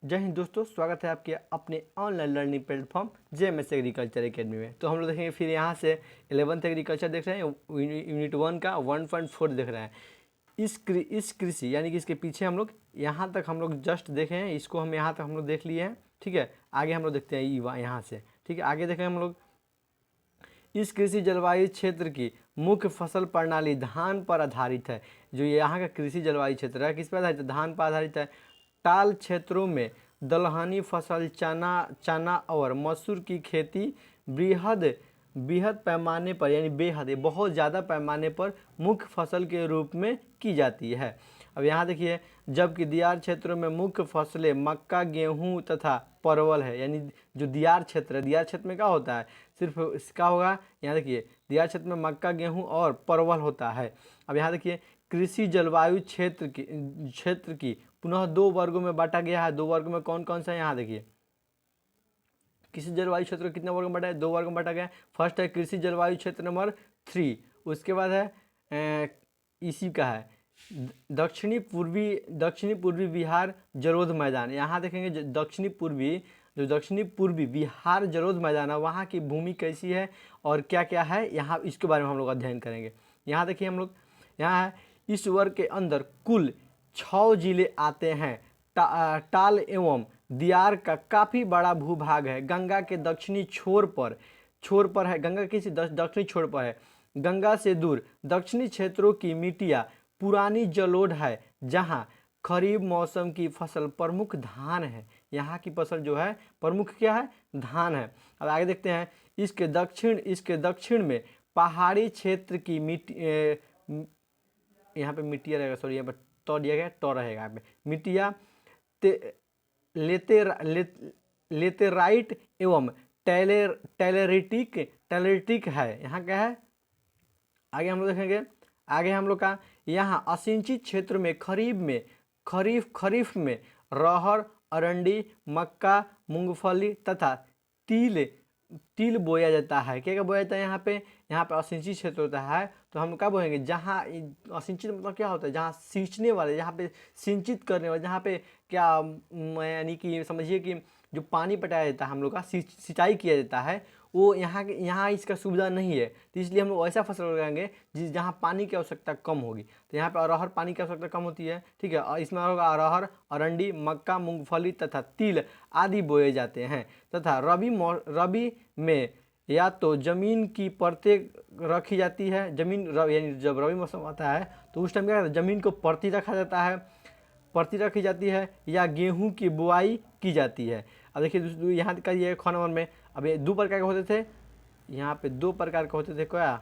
जय हिंद दोस्तों, स्वागत है आपके अपने online learning platform JMS agriculture academy में। तो हम लोग देखेंगे फिर यहाँ से 11th एग्रीकल्चर देख रहे हैं, यूनिट 1 का 1.4 देख रहे हैं। इस कृषि यानी कि इसके पीछे हम लोग यहाँ तक हम लोग जस्ट देखे हैं, इसको हम यहाँ तक हम लोग देख लिए हैं। ठीक है, आगे हम लोग देखते हैं यहाँ से। ठीक है, आगे देखें हम लोग। इस कृषि जलवायु क्षेत्र की मुख्य फसल प्रणाली धान पर आधारित है। जो यहाँ का कृषि जलवायु क्षेत्र है किस पर आधारित है? धान पर आधारित है। टाल क्षेत्रों में दलहनी फसल चना और मसूर की खेती बृहद पैमाने पर यानी बहुत ज़्यादा पैमाने पर मुख्य फसल के रूप में की जाती है। अब यहाँ देखिए, जबकि दियार क्षेत्रों में मुख्य फसलें मक्का, गेहूँ तथा परवल है। यानी जो दियार क्षेत्र है, दियार क्षेत्र में क्या होता है? सिर्फ इसका होगा। यहाँ देखिए, दियार क्षेत्र में मक्का, गेहूँ और परवल होता है। अब यहाँ देखिए, कृषि जलवायु क्षेत्र की पुनः 2 वर्गों में बांटा गया है। 2 वर्गों में कौन कौन सा है? यहाँ देखिए, कृषि जलवायु क्षेत्र को कितने वर्ग में बांटा है? 2 वर्ग में बांटा गया है। फर्स्ट है कृषि जलवायु क्षेत्र नंबर 3। उसके बाद है इसी का है दक्षिणी पूर्वी बिहार जलोढ़ मैदान। यहाँ देखेंगे दक्षिणी पूर्वी बिहार जलोढ़ मैदान है, वहाँ की भूमि कैसी है और क्या क्या है, यहाँ इसके बारे में हम लोग अध्ययन करेंगे। यहाँ देखिए हम लोग, यहाँ है इस वर्ग के अंदर कुल 6 जिले आते हैं। टाल एवं दियार का काफ़ी बड़ा भूभाग है। गंगा के दक्षिणी छोर पर है। गंगा के दक्षिणी छोर पर है। गंगा से दूर दक्षिणी क्षेत्रों की मिट्टियाँ पुरानी जलोढ़ है, जहाँ खरीफ मौसम की फसल प्रमुख धान है। यहाँ की फसल जो है प्रमुख क्या है? धान है। अब आगे देखते हैं, इसके दक्षिण में पहाड़ी क्षेत्र की मिट्टी, यहाँ पे मिट्टियाँ रहेगा, सॉरी यहाँ पर तो दिया गया, तो रहेगा यहाँ पे मिट्टियाँ लेटेराइट एवं टैलेरिटिक है। यहाँ क्या है? आगे हम लोग देखेंगे। आगे हम लोग का यहाँ असिंचित क्षेत्र में खरीफ में रहर, अरंडी, मक्का, मूंगफली तथा तिल बोया जाता है। क्या बोया जाता है यहाँ पे? यहाँ पे असिंचित क्षेत्र होता है, तो हम क्या बोएंगे? जहाँ असिंचित मतलब क्या होता है? जहाँ सींचने वाले, जहाँ पे सिंचित करने वाले, जहाँ पे क्या यानी कि समझिए कि जो पानी पटाया जाता है, हम लोग का सिंचाई किया जाता है, वो यहाँ इसका सुविधा नहीं है। तो इसलिए हम लोग ऐसा फसल लगाएंगे जहाँ पानी की आवश्यकता कम होगी। तो यहाँ पे अरहर पानी की आवश्यकता कम होती है। ठीक है, और इसमें होगा अरहर, अरंडी, मक्का, मूंगफली तथा तिल आदि बोए जाते हैं। तथा रबी में या तो जमीन की परतें रखी जाती है। यानी जब रबी मौसम आता है तो उस टाइम क्या करता है? जमीन को परती रखी जाती है या गेहूं की बुआई की जाती है। अब देखिए यहाँ का ये ख नंबर में, अब ये 2 प्रकार के होते थे। यहाँ पे 2 प्रकार के होते थे। क्या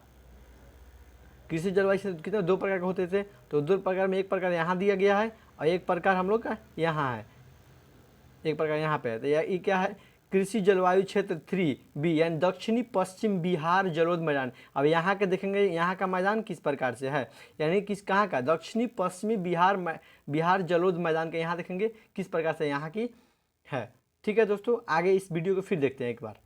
कृषि जलवायु क्षेत्र कितने? 2 प्रकार के होते थे। तो 2 प्रकार में एक प्रकार यहाँ दिया गया है और एक प्रकार हम लोग का यहाँ है, एक प्रकार यहाँ पे है। तो ये क्या है? कृषि जलवायु क्षेत्र 3B यानी दक्षिणी पश्चिम बिहार जलोढ़ मैदान। अब यहाँ के देखेंगे, यहाँ का मैदान किस प्रकार से है, यानी किस कहाँ का? दक्षिणी पश्चिमी बिहार जलोढ़ मैदान का यहाँ देखेंगे किस प्रकार से यहाँ की है। ठीक है दोस्तों, आगे इस वीडियो को फिर देखते हैं एक बार।